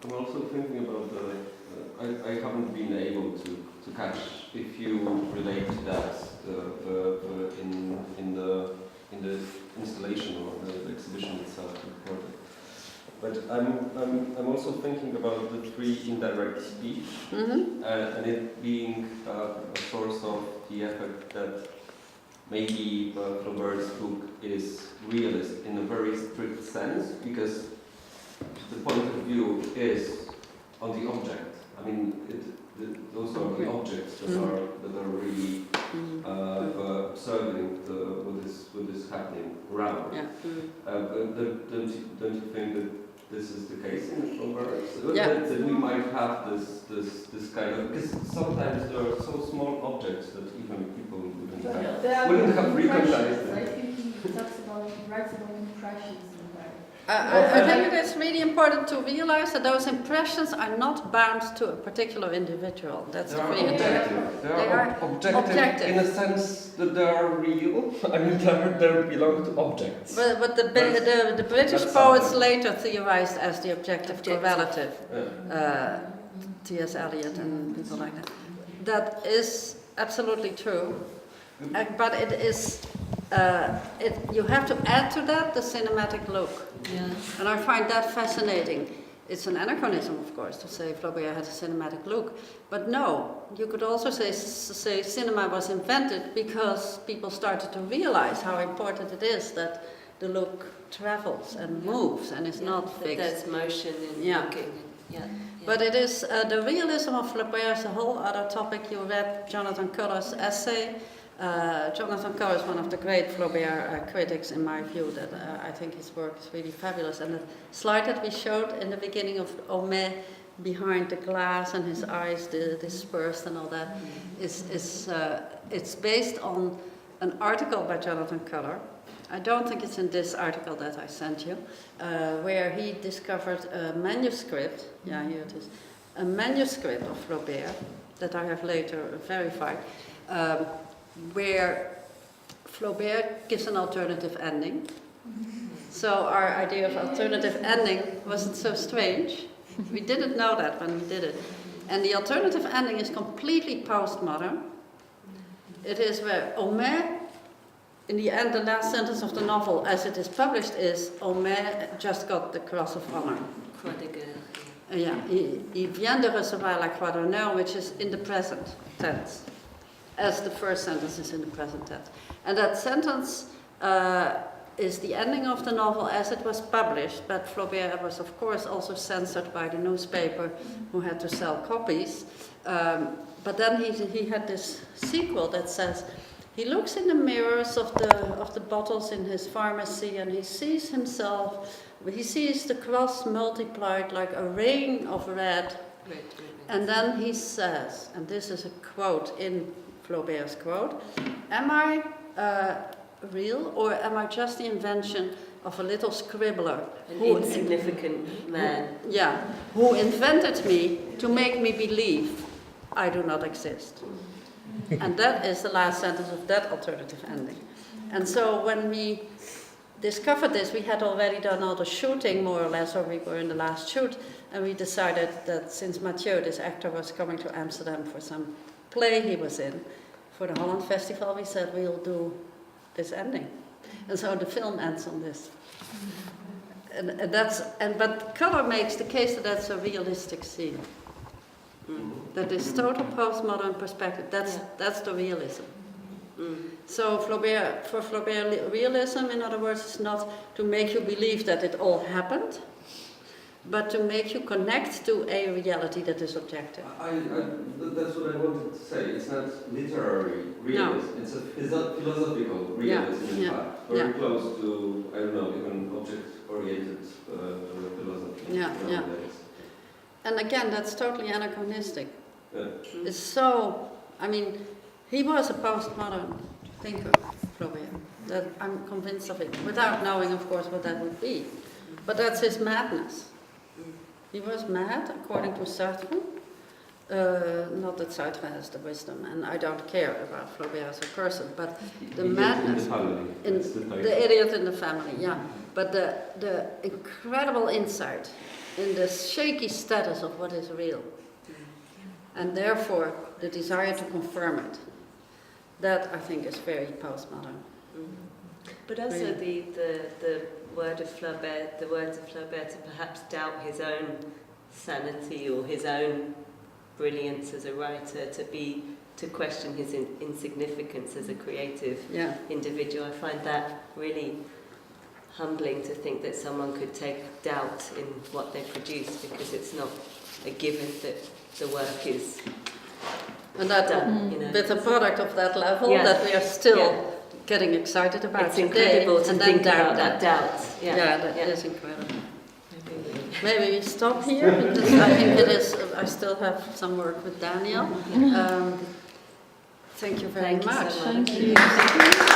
I'm also thinking about I haven't been able to catch if you relate that in the installation or the exhibition itself. But I'm also thinking about the three indirect speech, and it being a source of the effect that maybe Flaubert's book is realist in a very strict sense, because the point of view is on the object. I mean, those are the objects that are really observing what is happening around. Yeah. Don't you think that this is the case in Flaubert? Yeah. That we might have this kind of, because sometimes there are so small objects that even people wouldn't have recognized them. I think he writes about impressions. I think it is really important to realize that those impressions are not bound to a particular individual. That's They are really objective. They are objective in a sense that they are real. I mean, they belong to objects. But the British poets later theorized as the objective correlative. T.S. Eliot and people like that. That is absolutely true. But it is, you have to add to that the cinematic look. Yeah. And I find that fascinating. It's an anachronism, of course, to say Flaubert had a cinematic look. But no, you could also say cinema was invented because people started to realize how important it is that the look travels and moves and is not fixed. There's motion in looking. Yeah. But it is, the realism of Flaubert is a whole other topic. You read Jonathan Culler's essay. Jonathan Culler is one of the great Flaubert critics, in my view. That I think his work is really fabulous. And the slide that we showed in the beginning of Homais behind the glass and his eyes dispersed and all that it's based on an article by Jonathan Culler. I don't think it's in this article that I sent you, where he discovered a manuscript. Yeah, here it is. A manuscript of Flaubert that I have later verified. Where Flaubert gives an alternative ending. So our idea of alternative ending wasn't so strange. We didn't know that when we did it. And the alternative ending is completely postmodern. It is where Homais, in the end, the last sentence of the novel as it is published is, Homais just got the Cross of Honor. Yeah, il vient de recevoir la Croix d'Honneur, which is in the present tense, as the first sentence is in the present tense. And that sentence is the ending of the novel as it was published, but Flaubert was of course also censored by the newspaper who had to sell copies. But then he had this sequel that says, he looks in the mirrors of the bottles in his pharmacy and he sees himself, he sees the cross multiplied like a rain of red. And then he says, and this is a quote in Flaubert's quote, am I real or am I just the invention of a little scribbler? An insignificant man. Who invented me to make me believe I do not exist. And that is the last sentence of that alternative ending. And so when we discovered this, we had already done all the shooting more or less, or we were in the last shoot, and we decided that since Mathieu, this actor, was coming to Amsterdam for some play he was in, for the Holland Festival, we said we'll do this ending. And so the film ends on this. But Culler makes the case that that's a realistic scene. That this total postmodern perspective, that's the realism. So for Flaubert, realism, in other words, is not to make you believe that it all happened, but to make you connect to a reality that is objective. That's what I wanted to say. It's not literary realism. No. It's a philosophical realism, in fact. Very close to, I don't know, even object-oriented philosophy nowadays. And again, that's totally anachronistic. Yeah. It's so, I mean, he was a postmodern thinker, Flaubert. That I'm convinced of it, without knowing, of course, what that would be. But that's his madness. He was mad, according to Sartre. Not that Sartre has the wisdom, and I don't care about Flaubert as a person, but the madness, the idiot in the family, yeah. But the incredible insight in this shaky status of what is real, and therefore the desire to confirm it. That I think is very postmodern. But also the word of Flaubert, the words of Flaubert, to perhaps doubt his own sanity or his own brilliance as a writer, to question his insignificance as a creative individual. I find that really humbling, to think that someone could take doubt in what they produce, because it's not a given that the work is done. With a product of that level, that we are still getting excited about it's today, incredible to and think then about that doubt. That is incredible. Maybe we stop here, because I think it is. I still have some work with Daniel. Thank you very much. Thank you so much. Thank you.